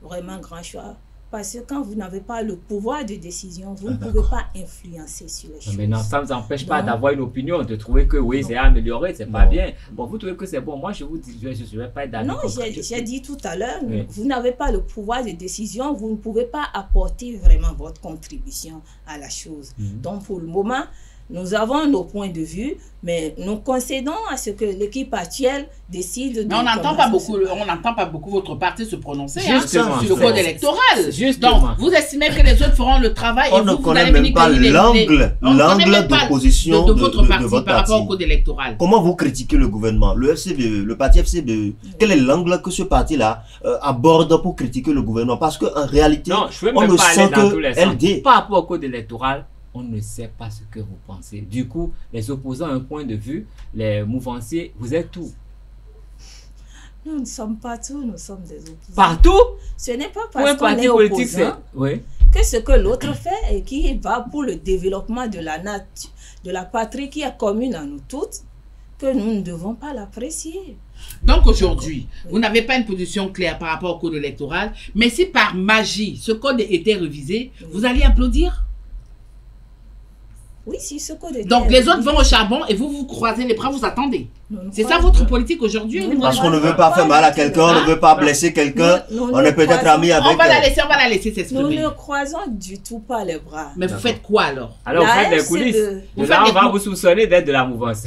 vraiment grand choix. Parce que quand vous n'avez pas le pouvoir de décision, vous ne pouvez pas influencer sur les choses. Mais non, ça ne vous empêche pas d'avoir une opinion, de trouver que oui, c'est amélioré, c'est pas bien. Bon, vous trouvez que c'est bon. Moi, je vous dis, je ne vais pas être d'accord. Non, j'ai dit tout à l'heure, oui. Vous n'avez pas le pouvoir de décision, vous ne pouvez pas apporter vraiment votre contribution à la chose. Donc, pour le moment, Nous avons nos points de vue, mais nous concédons à ce que l'équipe actuelle décide. Mais on n'entend pas beaucoup votre parti se prononcer sur Justement, le code électoral. Justement. Donc, vous estimez que les autres feront le travail On et ne vous connaît allez même venir pas l'angle pas d'opposition de votre parti votre par rapport au parti. code électoral. Comment vous critiquez le gouvernement, le FCBE, le parti FCBE? Quel est l'angle que ce parti-là aborde pour critiquer le gouvernement? Parce qu'en réalité, Non, je veux on même ne pas sent aller dans tous que les sens. LD. Par rapport au code électoral, on ne sait pas ce que vous pensez. Du coup, les opposants ont un point de vue, les mouvanciers, vous êtes tout. Nous ne sommes pas tous, nous sommes des opposants. Partout, Ce n'est pas pour un parce qu'on parti est politique, c'est... opposant Oui. que ce que l'autre fait et qui va pour le développement de la nature, de la patrie qui est commune à nous toutes, que nous ne devons pas l'apprécier. Donc aujourd'hui, vous n'avez pas une position claire par rapport au code électoral, mais si par magie ce code était révisé, vous allez applaudir? Oui, si ce code était Donc les autres révisé, vont au charbon et vous vous croisez les bras, vous attendez. nous ne C'est ça croyons votre pas. politique aujourd'hui? Non, Parce qu'on ne veut pas faire mal à quelqu'un, on ne veut pas blesser quelqu'un, Nous on est peut-être amis avec... On va la laisser Nous s'exprimer. ne croisons du tout pas les bras. Mais vous faites quoi alors? Alors, vous La faites des FCBE. coulisses. Vous De faites là, on des va cou- vous soupçonner d'être de la mouvance.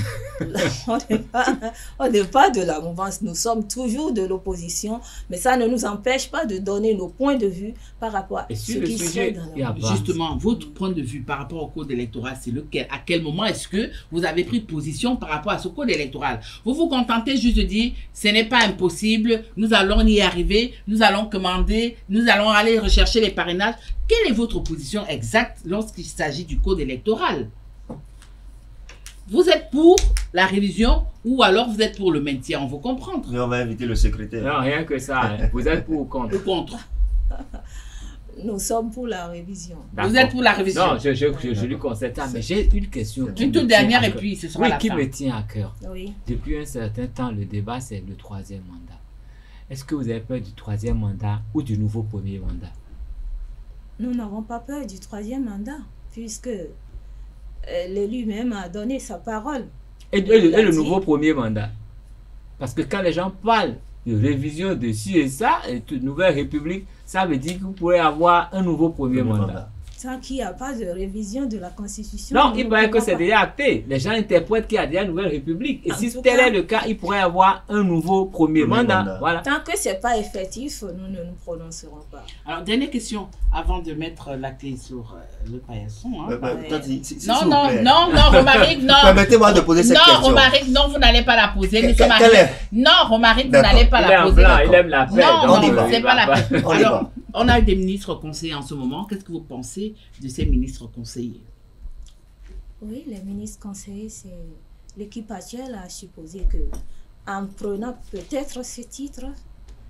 On n'est pas de la mouvance, nous sommes toujours de l'opposition, mais ça ne nous empêche pas de donner nos points de vue par rapport à Et ce sur le qui se fait sujet, dans il y la a pas- Justement, votre point de vue par rapport au code électoral, c'est lequel? À quel moment est-ce que vous avez pris position par rapport à ce code électoral? Vous vous contentez juste de dire, ce n'est pas impossible, nous allons y arriver, nous allons commander, nous allons aller rechercher les parrainages. Quelle est votre position exacte lorsqu'il s'agit du code électoral? Vous êtes pour la révision ou alors vous êtes pour le maintien? On veut comprendre. Mais on va inviter le secrétaire. Non, rien que ça. Hein. Vous êtes pour ou contre? Ou contre? Nous sommes pour la révision. D'accord. Vous êtes pour la révision? Non, je lui concède ça, mais j'ai une question. qui Une me toute tient dernière à et cœur. puis ce sera Oui, la qui fin. me tient à cœur. Oui. Depuis un certain temps, le débat, c'est le troisième mandat. Est-ce que vous avez peur du troisième mandat ou du nouveau premier mandat? Nous n'avons pas peur du troisième mandat, puisque l'élu même a donné sa parole. Et Il a le dit- nouveau premier mandat? Parce que quand les gens parlent de révision de ci et ça, et de nouvelle république, ça veut dire que vous pourrez avoir un nouveau premier mandat. Tant qu'il n'y a pas de révision de la Constitution. Non, nous il ne paraît que pouvons c'est pas. déjà acté. Les gens interprètent qu'il y a déjà une nouvelle république. Et En si tout tel cas- est le cas, il pourrait y avoir un nouveau premier mandat. Voilà. Tant que ce n'est pas effectif, nous ne nous prononcerons pas. Alors, dernière question, avant de mettre la clé sur le paillasson. Hein. Ouais. Non, Romaric, non. Permettez-moi de poser cette Non, question. Romaric, non, vous n'allez pas la poser. Nous Que- sommes quelle arrivés- est- Non, Romaric, vous D'accord. n'allez pas Il est la en poser. blanc, il aime la paix. Non, donc, on y va. c'est il pas va la peine. On y Alors, va. on a eu des ministres conseillers en ce moment. Qu'est-ce que vous pensez de ces ministres conseillers? Oui, les ministres conseillers, c'est l'équipe actuelle a supposé que en prenant peut-être ce titre,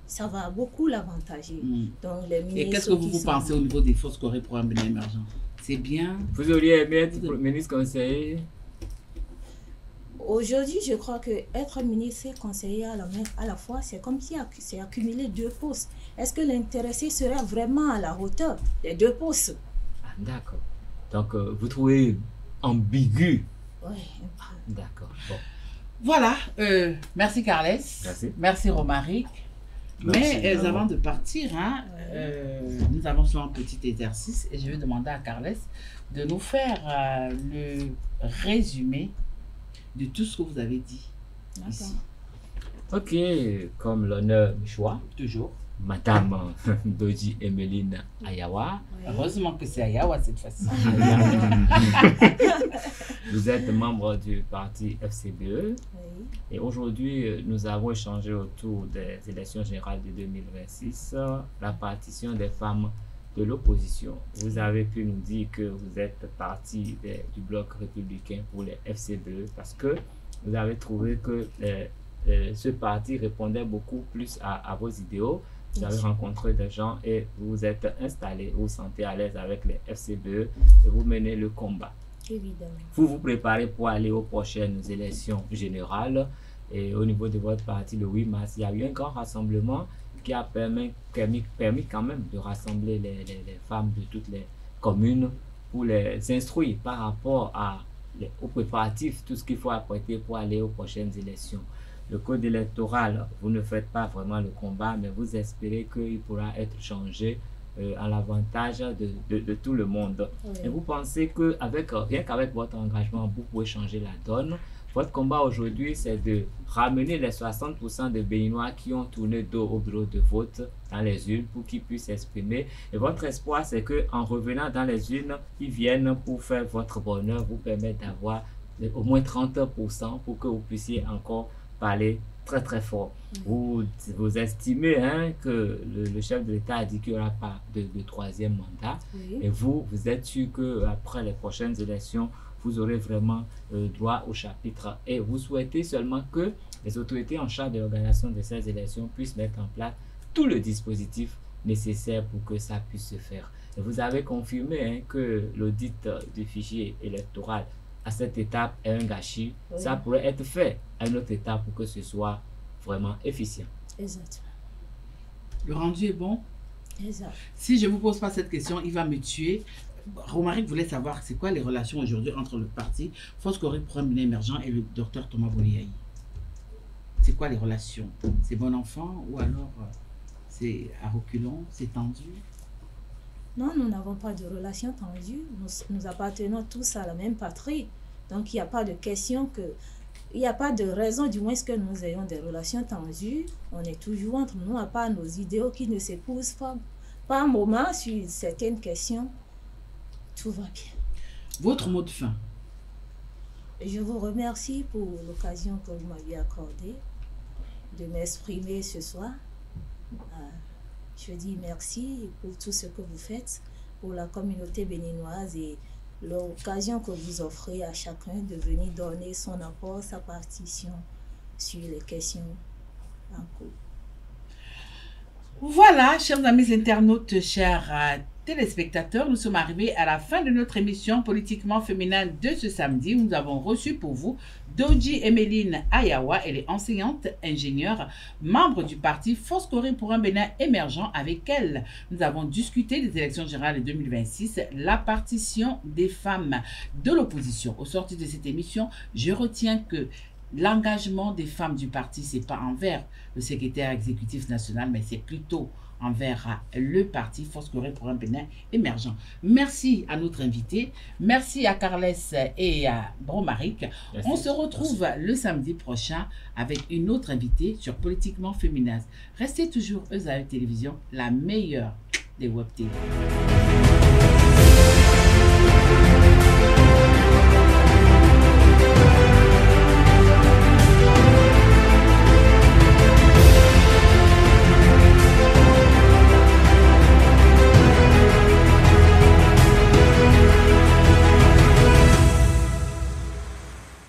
ça va beaucoup l'avantager. Donc, les ministres Et qu'est-ce que vous qui sont- pensez au niveau des forces Corée pour un Bénin émergent? C'est bien? Vous auriez aimé être ministre conseiller? Aujourd'hui, je crois que être ministre et conseiller à la fois, c'est comme si c'est accumuler deux postes. Est-ce que l'intéressé serait vraiment à la hauteur des deux postes? Ah, d'accord. Donc, vous trouvez ambigu? Oui. D'accord. Bon. Voilà. Merci, Carles. Merci. Merci, Romaric. Merci, Mais vraiment. avant de partir, hein, nous allons faire un petit exercice et je vais demander à Carles de nous faire le résumé de tout ce que vous avez dit ici. Ok, comme l'honneur me choix, Toujours. Madame Doji Emeline Ayawa. Heureusement que c'est Ayawa cette fois-ci. Vous êtes membre du parti FCBE Oui. et aujourd'hui nous avons échangé autour des élections générales de 2026, la partition des femmes de l'opposition. Vous avez pu nous dire que vous êtes parti du bloc républicain pour les FCBE parce que vous avez trouvé que ce parti répondait beaucoup plus à vos idéaux. Vous avez rencontré des gens et vous vous êtes installé, vous vous sentez à l'aise avec les FCBE et vous menez le combat. Évidemment. Vous vous préparez pour aller aux prochaines élections générales et au niveau de votre parti, le 8 mars, il y a eu un grand rassemblement qui a permis quand même de rassembler les femmes de toutes les communes pour les instruire par rapport aux préparatifs, tout ce qu'il faut apporter pour aller aux prochaines élections. Le code électoral, vous ne faites pas vraiment le combat, mais vous espérez qu'il pourra être changé à l'avantage de tout le monde. Oui. Et vous pensez que rien qu'avec votre engagement, vous pouvez changer la donne. Votre combat aujourd'hui, c'est de ramener les 60% de Béninois qui ont tourné dos au bureau de vote dans les urnes pour qu'ils puissent s'exprimer. Et votre espoir, c'est qu'en revenant dans les urnes, ils viennent pour faire votre bonheur, vous permettre d'avoir au moins 30% pour que vous puissiez encore parler très très fort. Vous estimez que le chef de l'État a dit qu'il n'y aura pas de troisième mandat. Oui. Et vous êtes sûr qu'après les prochaines élections, vous aurez vraiment droit au chapitre. Et vous souhaitez seulement que les autorités en charge de l'organisation de ces élections puissent mettre en place tout le dispositif nécessaire pour que ça puisse se faire. Et vous avez confirmé que l'audit du fichier électoral à cette étape est un gâchis. Oui. Ça pourrait être fait à une autre étape pour que ce soit vraiment efficient. Exactement. Le rendu est bon? Exact. Si je ne vous pose pas cette question, il va me tuer. Romaric voulait savoir c'est quoi les relations aujourd'hui entre le parti Foscori pour un Bénin émergent et le docteur Thomas Boliaï. C'est quoi les relations? C'est bon enfant ou alors c'est à reculons, c'est tendu? Non, nous n'avons pas de relation tendue. Nous appartenons tous à la même patrie. Donc, il n'y a pas de question que... Il n'y a pas de raison, du moins, que nous ayons des relations tendues. On est toujours entre nous, à part nos idéaux qui ne s'épousent pas. Par un moment, sur certaines questions, tout va bien. Votre mot de fin? Je vous remercie pour l'occasion que vous m'aviez accordée de m'exprimer ce soir. Je dis merci pour tout ce que vous faites pour la communauté béninoise et l'occasion que vous offrez à chacun de venir donner son apport, sa partition sur les questions en cours. Voilà, chers amis internautes, chers téléspectateurs, nous sommes arrivés à la fin de notre émission Politiquement Féminin de ce samedi. Nous avons reçu pour vous Dodji Emeline Ayawa. Elle est enseignante, ingénieure, membre du parti Foscori pour un Bénin émergent. Avec elle, nous avons discuté des élections générales de 2026, la partition des femmes de l'opposition. Au sortir de cette émission, je retiens que l'engagement des femmes du parti, ce n'est pas envers le secrétaire exécutif national, mais c'est plutôt envers le parti Foscori pour un Bénin émergent. Merci à notre invité, merci à Carles et à Romaric. On se retrouve le samedi prochain avec une autre invitée sur Politiquement Féminin. Restez toujours ESAE Télévision, la meilleure des web TV.